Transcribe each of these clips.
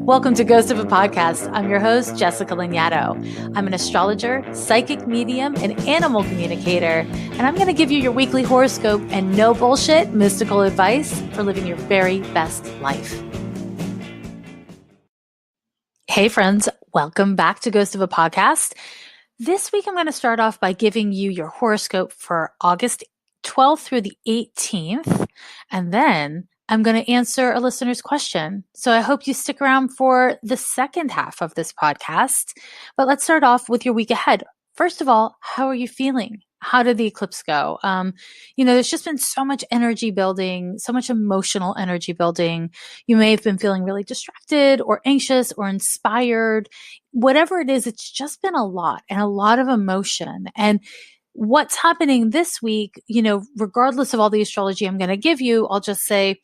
Welcome to Ghost of a Podcast. I'm your host, Jessica Lanyadoo. I'm an astrologer, psychic medium, and animal communicator, and I'm going to give you your weekly horoscope and no bullshit mystical advice for living your very best life. Hey friends, welcome back to Ghost of a Podcast. This week I'm going to start off by giving you your horoscope for August 12th through the 18th, and then I'm going to answer a listener's question. So I hope you stick around for the second half of this podcast. But let's start off with your week ahead. First of all, how are you feeling? How did the eclipse go? There's just been so much energy building, so much emotional energy building. You may have been feeling really distracted or anxious or inspired. Whatever it is, it's just been a lot and a lot of emotion. And what's happening this week, regardless of all the astrology I'm going to give you, I'll just say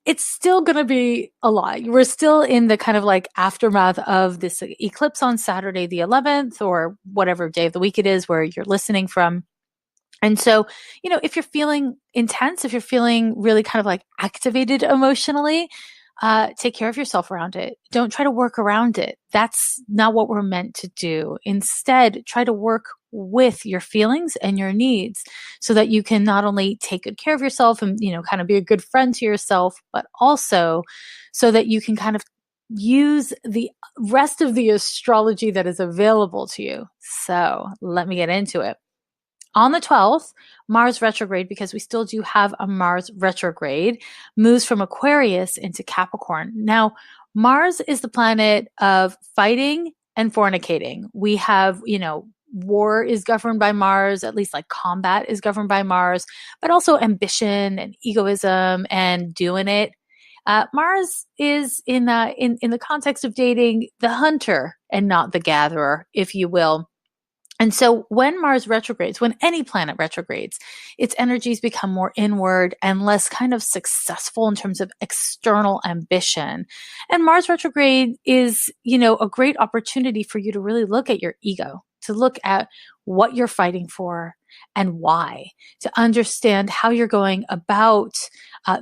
it's still going to be a lot. We're still in the kind of like aftermath of this eclipse on Saturday, the 11th, or whatever day of the week it is where you're listening from. And so, if you're feeling intense, if you're feeling really kind of like activated emotionally, take care of yourself around it. Don't try to work around it. That's not what we're meant to do. Instead, try to work with your feelings and your needs so that you can not only take good care of yourself and, kind of be a good friend to yourself, but also so that you can kind of use the rest of the astrology that is available to you. So let me get into it. On the 12th, Mars Retrograde, because we still do have a Mars Retrograde, moves from Aquarius into Capricorn. Now, Mars is the planet of fighting and fornicating. We have, war is governed by Mars, at least like combat is governed by Mars, but also ambition and egoism and doing it. Mars is in the context of dating the hunter and not the gatherer, if you will. And so when Mars retrogrades, when any planet retrogrades, its energies become more inward and less kind of successful in terms of external ambition. And Mars retrograde is, a great opportunity for you to really look at your ego, to look at what you're fighting for and why, to understand how you're going about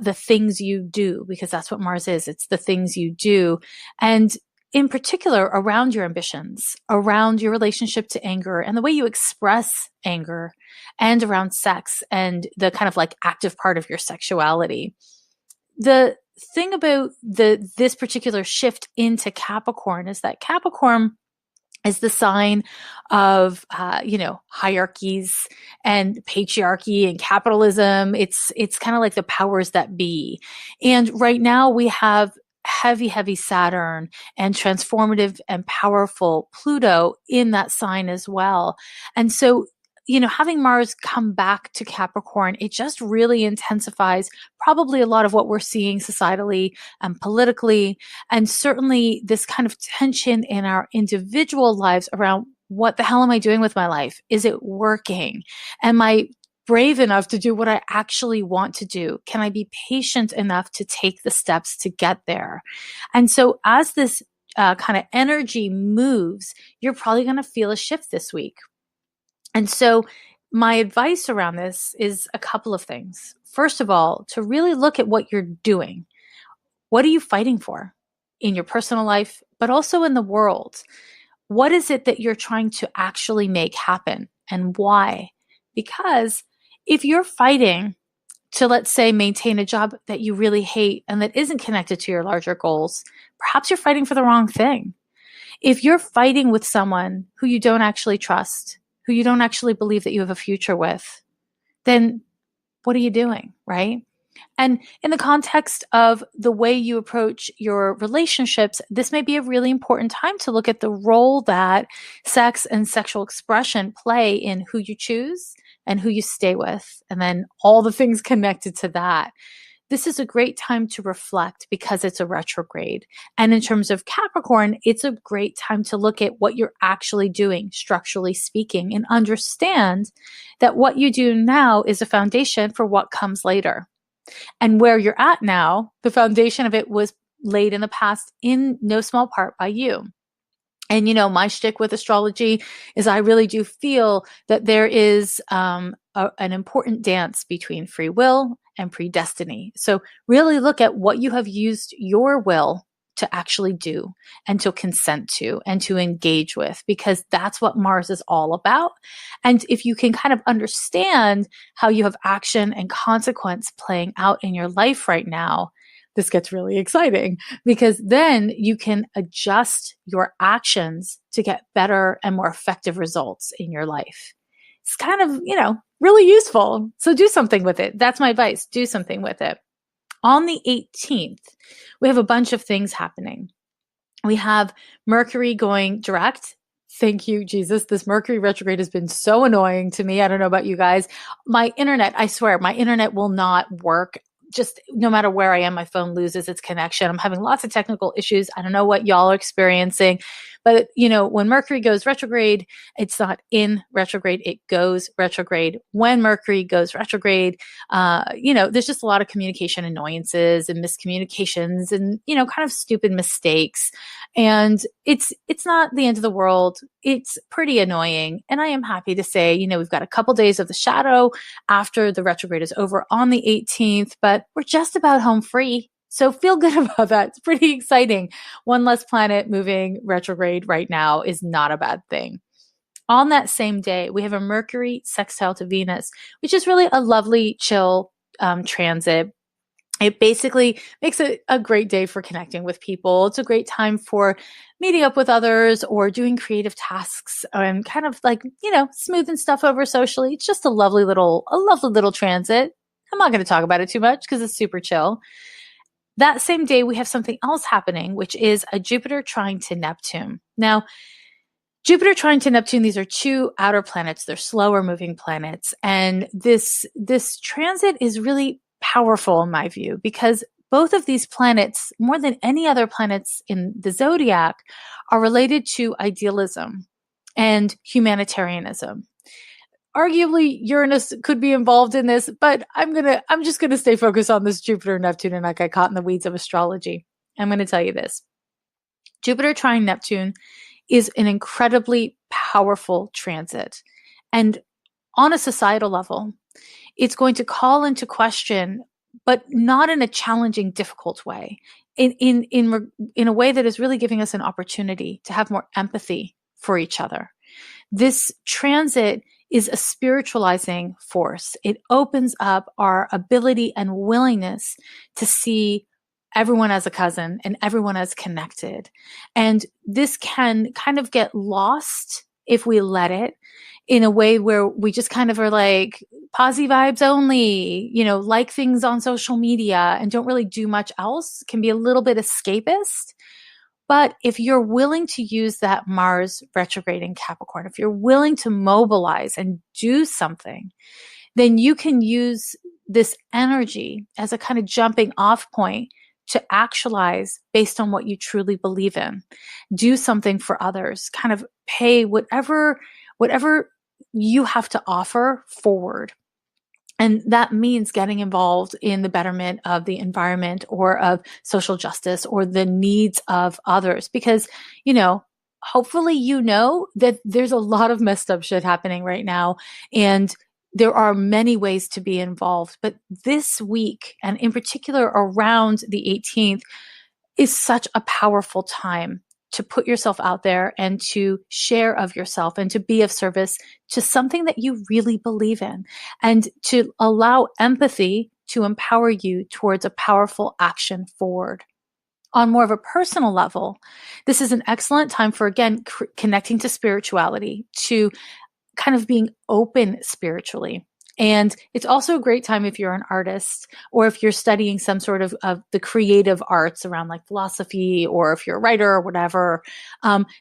the things you do, because that's what Mars is. It's the things you do. And in particular, around your ambitions, around your relationship to anger and the way you express anger, and around sex and the kind of like active part of your sexuality. The thing about this particular shift into Capricorn is that Capricorn is the sign of, hierarchies and patriarchy and capitalism. It's kind of like the powers that be. And right now we have heavy Saturn and transformative and powerful Pluto in that sign as well. And so, having Mars come back to Capricorn, it just really intensifies probably a lot of what we're seeing societally and politically, and certainly this kind of tension in our individual lives around what the hell am I doing with my life? Is it working? Am I brave enough to do what I actually want to do? Can I be patient enough to take the steps to get there? And so as this kind of energy moves, you're probably going to feel a shift this week. And so my advice around this is a couple of things. First of all, to really look at what you're doing. What are you fighting for in your personal life, but also in the world? What is it that you're trying to actually make happen, and why? Because if you're fighting to, let's say, maintain a job that you really hate and that isn't connected to your larger goals, perhaps you're fighting for the wrong thing. If you're fighting with someone who you don't actually trust, who you don't actually believe that you have a future with, then what are you doing, right? And in the context of the way you approach your relationships, this may be a really important time to look at the role that sex and sexual expression play in who you choose and who you stay with, and then all the things connected to that. This is a great time to reflect because it's a retrograde. And in terms of Capricorn, it's a great time to look at what you're actually doing, structurally speaking, and understand that what you do now is a foundation for what comes later. And where you're at now, the foundation of it was laid in the past in no small part by you. And, my shtick with astrology is I really do feel that there is an important dance between free will and predestiny. So really look at what you have used your will to actually do and to consent to and to engage with, because that's what Mars is all about. And if you can kind of understand how you have action and consequence playing out in your life right now, this gets really exciting, because then you can adjust your actions to get better and more effective results in your life. It's kind of, really useful. So do something with it. That's my advice. Do something with it. On the 18th, we have a bunch of things happening. We have Mercury going direct. Thank you, Jesus. This Mercury retrograde has been so annoying to me. I don't know about you guys. My internet, I swear, my internet will not work. Just no matter where I am, my phone loses its connection. I'm having lots of technical issues. I don't know what y'all are experiencing, but when Mercury goes retrograde, it's not in retrograde, it goes retrograde. When Mercury goes retrograde, there's just a lot of communication annoyances and miscommunications and, kind of stupid mistakes. And it's not the end of the world. It's pretty annoying. And I am happy to say, we've got a couple days of the shadow after the retrograde is over on the 18th, but we're just about home free. So feel good about that. It's pretty exciting. One less planet moving retrograde right now is not a bad thing. On that same day, we have a Mercury sextile to Venus, which is really a lovely, chill transit. It basically makes it a great day for connecting with people. It's a great time for meeting up with others or doing creative tasks and kind of like, smoothing stuff over socially. It's just a lovely little transit. I'm not going to talk about it too much because it's super chill. That same day, we have something else happening, which is a Jupiter trine to Neptune. Now, Jupiter trine to Neptune, these are two outer planets. They're slower moving planets. And this transit is really powerful in my view, because both of these planets, more than any other planets in the zodiac, are related to idealism and humanitarianism. Arguably, Uranus could be involved in this, but I'm just gonna stay focused on this Jupiter Neptune and not get caught in the weeds of astrology. I'm going to tell you this. Jupiter trine Neptune is an incredibly powerful transit. And on a societal level, it's going to call into question, but not in a challenging, difficult way, in a way that is really giving us an opportunity to have more empathy for each other. This transit is a spiritualizing force. It opens up our ability and willingness to see everyone as a cousin and everyone as connected. And this can kind of get lost if we let it, in a way where we just kind of are like posy vibes only, like things on social media and don't really do much else, can be a little bit escapist. But if you're willing to use that Mars retrograde in Capricorn, if you're willing to mobilize and do something, then you can use this energy as a kind of jumping off point to actualize based on what you truly believe in. Do something for others, kind of pay whatever you have to offer forward. And that means getting involved in the betterment of the environment or of social justice or the needs of others. Because, hopefully that there's a lot of messed up shit happening right now. And there are many ways to be involved. But this week, and in particular around the 18th, is such a powerful time to put yourself out there and to share of yourself and to be of service to something that you really believe in, and to allow empathy to empower you towards a powerful action forward. On more of a personal level, this is an excellent time for, again, connecting to spirituality, to kind of being open spiritually. And it's also a great time if you're an artist or if you're studying some sort of the creative arts around like philosophy, or if you're a writer or whatever.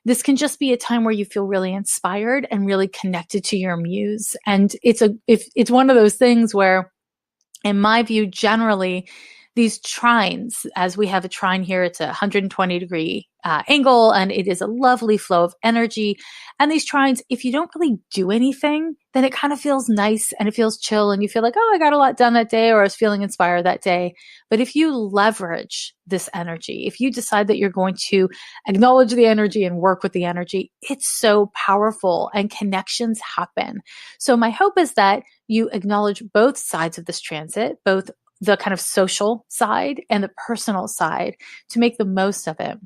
This can just be a time where you feel really inspired and really connected to your muse. And it's one of those things where, in my view, generally, these trines, as we have a trine here, it's a 120-degree angle, and it is a lovely flow of energy. And these trines, if you don't really do anything, then it kind of feels nice and it feels chill, and you feel like, oh, I got a lot done that day, or I was feeling inspired that day. But if you leverage this energy, if you decide that you're going to acknowledge the energy and work with the energy, it's so powerful and connections happen. So my hope is that you acknowledge both sides of this transit, both the kind of social side and the personal side to make the most of it.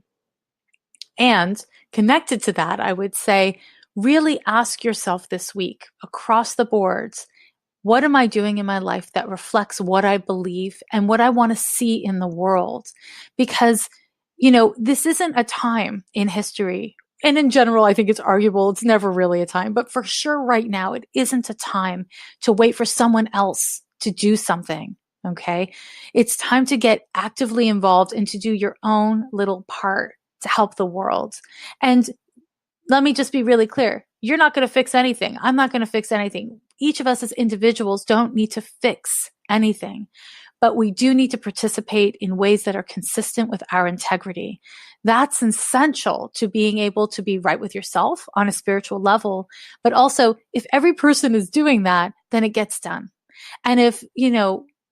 And connected to that, I would say, really ask yourself this week across the boards, what am I doing in my life that reflects what I believe and what I want to see in the world? Because, this isn't a time in history. And in general, I think it's arguable. It's never really a time, but for sure right now, it isn't a time to wait for someone else to do something. Okay. It's time to get actively involved and to do your own little part to help the world. And let me just be really clear. You're not going to fix anything. I'm not going to fix anything. Each of us as individuals don't need to fix anything, but we do need to participate in ways that are consistent with our integrity. That's essential to being able to be right with yourself on a spiritual level. But also, if every person is doing that, then it gets done. And if,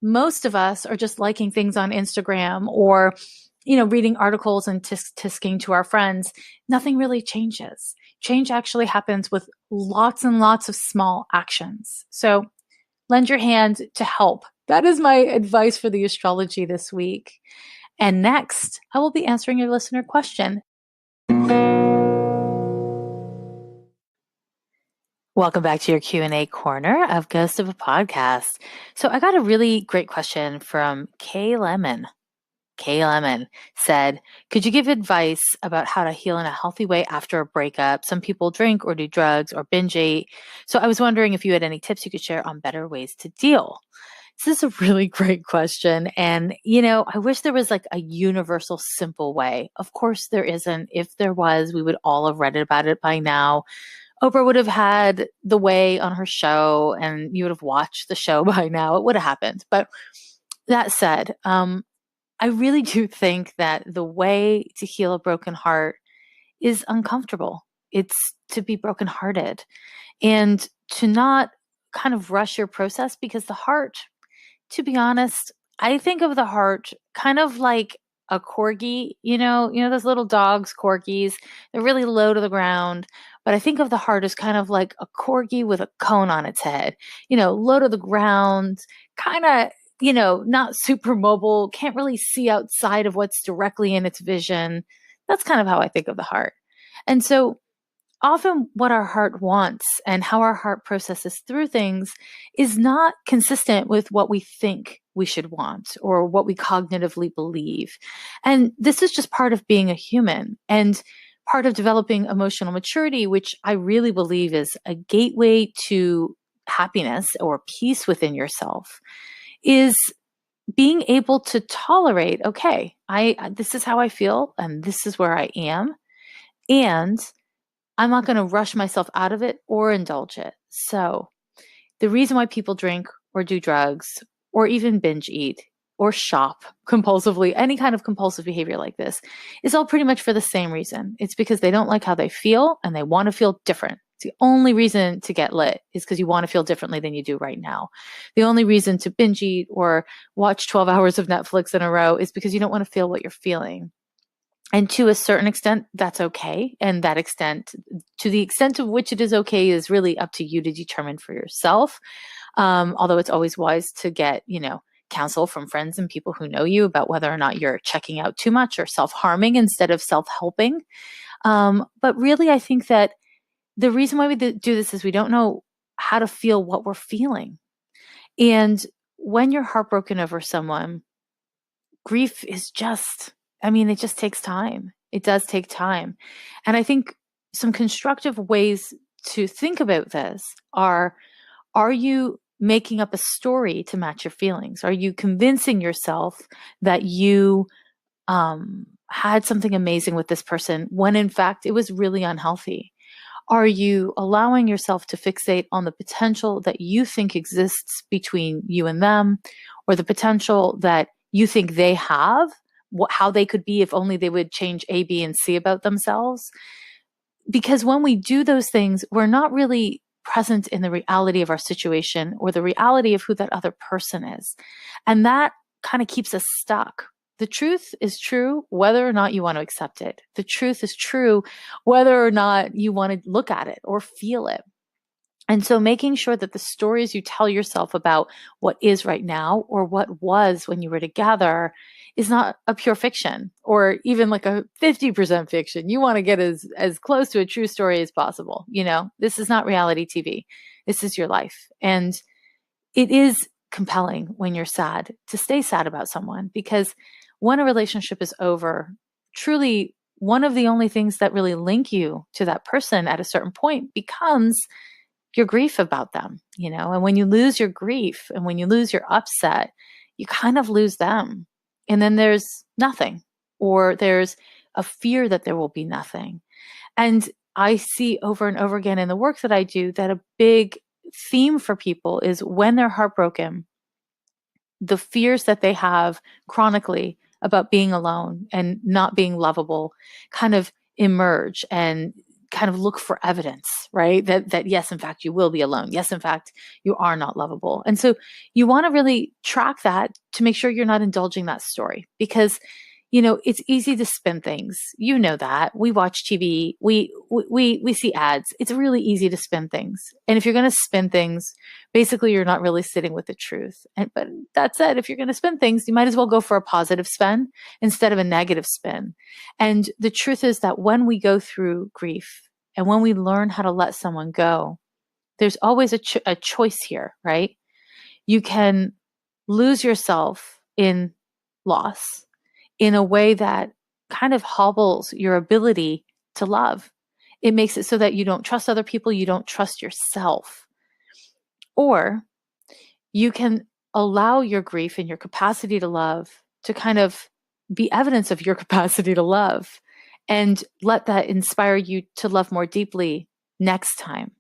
most of us are just liking things on Instagram or reading articles and tisking to our friends, nothing really changes. Change actually happens with lots and lots of small actions. So lend your hand to help. That is my advice for the astrology this week. And next, I will be answering your listener question. Welcome back to your Q&A corner of Ghost of a Podcast. So I got a really great question from Kay Lemon. Kay Lemon said, could you give advice about how to heal in a healthy way after a breakup? Some people drink or do drugs or binge eat. So I was wondering if you had any tips you could share on better ways to deal. This is a really great question. And, I wish there was like a universal, simple way. Of course, there isn't. If there was, we would all have read about it by now. Oprah would have had The Way on her show and you would have watched the show by now. It would have happened. But that said, I really do think that the way to heal a broken heart is uncomfortable. It's to be brokenhearted and to not kind of rush your process, because the heart, to be honest, I think of the heart kind of like a corgi, those little dogs, corgis, they're really low to the ground. But I think of the heart as kind of like a corgi with a cone on its head, low to the ground, kind of, not super mobile, can't really see outside of what's directly in its vision. That's kind of how I think of the heart. And so often what our heart wants and how our heart processes through things is not consistent with what we think we should want or what we cognitively believe. And this is just part of being a human and part of developing emotional maturity, which I really believe is a gateway to happiness or peace within yourself, is being able to tolerate, okay, this is how I feel and this is where I am. And I'm not going to rush myself out of it or indulge it. So the reason why people drink or do drugs or even binge eat or shop compulsively, any kind of compulsive behavior like this, is all pretty much for the same reason. It's because they don't like how they feel and they want to feel different. It's the only reason to get lit is because you want to feel differently than you do right now. The only reason to binge eat or watch 12 hours of Netflix in a row is because you don't want to feel what you're feeling. And to a certain extent, that's okay. And that extent, to the extent of which it is okay, is really up to you to determine for yourself. Although it's always wise to get, counsel from friends and people who know you about whether or not you're checking out too much or self-harming instead of self-helping. But really, I think that the reason why we do this is we don't know how to feel what we're feeling. And when you're heartbroken over someone, grief is it just takes time. It does take time. And I think some constructive ways to think about this are you making up a story to match your feelings? Are you convincing yourself that you had something amazing with this person when in fact it was really unhealthy? Are you allowing yourself to fixate on the potential that you think exists between you and them, or the potential that you think they have, how they could be if only they would change A, B, and C about themselves? Because when we do those things, we're not really present in the reality of our situation or the reality of who that other person is. And that kind of keeps us stuck. The truth is true whether or not you want to accept it. The truth is true whether or not you want to look at it or feel it. And so making sure that the stories you tell yourself about what is right now or what was when you were together is not a pure fiction or even like a 50% fiction. You want to get as close to a true story as possible. This is not reality TV. This is your life. And it is compelling when you're sad to stay sad about someone, because when a relationship is over, truly one of the only things that really link you to that person at a certain point becomes your grief about them, and when you lose your grief and when you lose your upset, you kind of lose them. And then there's nothing, or there's a fear that there will be nothing. And I see over and over again in the work that I do that a big theme for people is when they're heartbroken, the fears that they have chronically about being alone and not being lovable kind of emerge and kind of look for evidence, right? That yes, in fact, you will be alone. Yes, in fact, you are not lovable. And so you want to really track that to make sure you're not indulging that story, because it's easy to spin things. That. We watch TV, we see ads. It's really easy to spin things. And if you're going to spin things, basically you're not really sitting with the truth. But that said, if you're going to spin things, you might as well go for a positive spin instead of a negative spin. And the truth is that when we go through grief and when we learn how to let someone go, there's always a choice here, right? You can lose yourself in loss in a way that kind of hobbles your ability to love. It makes it so that you don't trust other people, you don't trust yourself. Or you can allow your grief and your capacity to love to kind of be evidence of your capacity to love, and let that inspire you to love more deeply next time.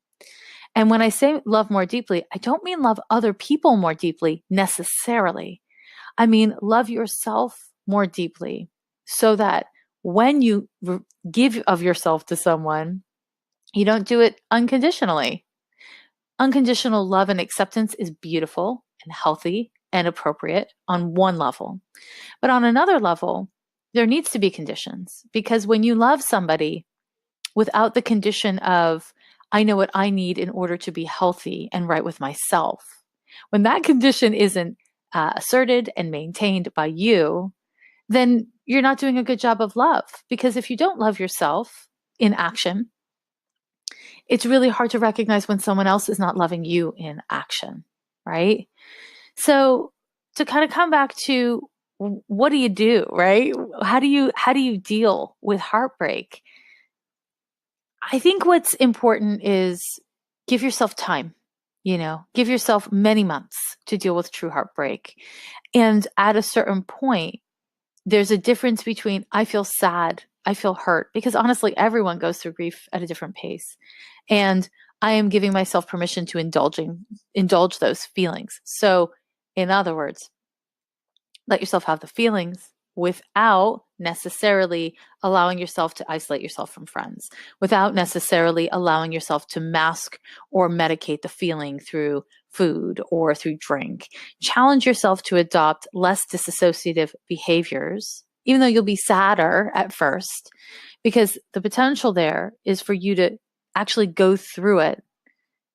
And when I say love more deeply, I don't mean love other people more deeply necessarily. I mean, love yourself more deeply, so that when you give of yourself to someone, you don't do it unconditionally. Unconditional love and acceptance is beautiful and healthy and appropriate on one level. But on another level, there needs to be conditions, because when you love somebody without the condition of, I know what I need in order to be healthy and right with myself, when that condition isn't asserted and maintained by you, then you're not doing a good job of love. Because if you don't love yourself in action, it's really hard to recognize when someone else is not loving you in action, right? So to kind of come back to, what do you do, right? How do you deal with heartbreak? I think what's important is give yourself time, give yourself many months to deal with true heartbreak. And at a certain point, there's a difference between I feel sad, I feel hurt, because honestly, everyone goes through grief at a different pace. And I am giving myself permission to indulge those feelings. So in other words, let yourself have the feelings without necessarily allowing yourself to isolate yourself from friends, without necessarily allowing yourself to mask or medicate the feeling through food or through drink. Challenge yourself to adopt less dissociative behaviors, even though you'll be sadder at first, because the potential there is for you to actually go through it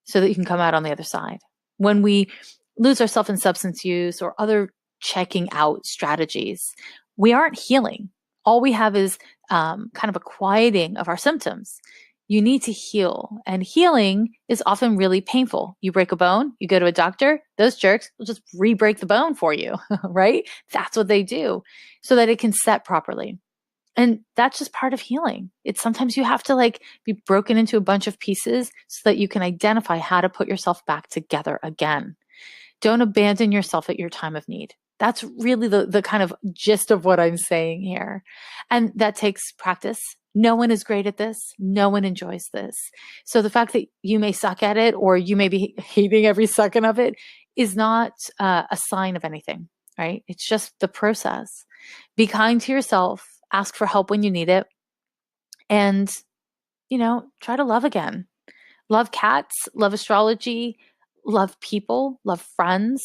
so that you can come out on the other side. When we lose ourselves in substance use or other checking out strategies, we aren't healing. All we have is kind of a quieting of our symptoms. You need to heal, and healing is often really painful. You break a bone, you go to a doctor, those jerks will just re-break the bone for you, right? That's what they do so that it can set properly. And that's just part of healing. It's sometimes you have to be broken into a bunch of pieces so that you can identify how to put yourself back together again. Don't abandon yourself at your time of need. That's really the kind of gist of what I'm saying here. And that takes practice. No one is great at this. No one enjoys this. So the fact that you may suck at it or you may be hating every second of it is not a sign of anything, right? It's just the process. Be kind to yourself. Ask for help when you need it. And, try to love again. Love cats, love astrology, love people, love friends,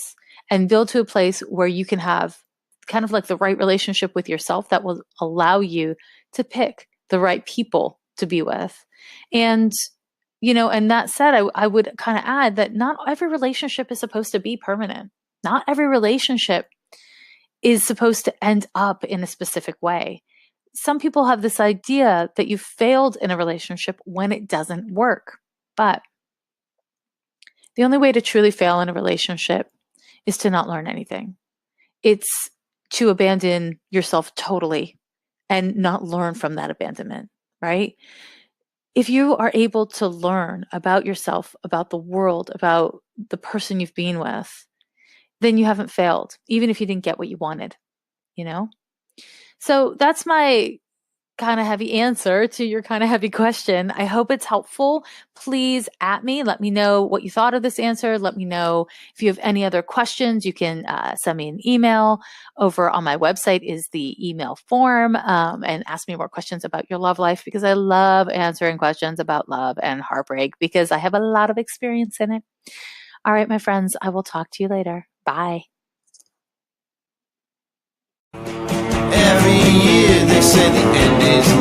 and build to a place where you can have kind of the right relationship with yourself that will allow you to pick the right people to be with. And And that said, I would kind of add that not every relationship is supposed to be permanent. Not every relationship is supposed to end up in a specific way. Some people have this idea that you failed in a relationship when it doesn't work. But the only way to truly fail in a relationship is to not learn anything. It's to abandon yourself totally and not learn from that abandonment, right? If you are able to learn about yourself, about the world, about the person you've been with, then you haven't failed, even if you didn't get what you wanted, you know? So that's my kind of heavy answer to your kind of heavy question. I hope it's helpful. Please at me. Let me know what you thought of this answer. Let me know if you have any other questions. You can send me an email. Over on my website is the email form, and ask me more questions about your love life, because I love answering questions about love and heartbreak because I have a lot of experience in it. All right, my friends, I will talk to you later. Bye. Every year they say the end is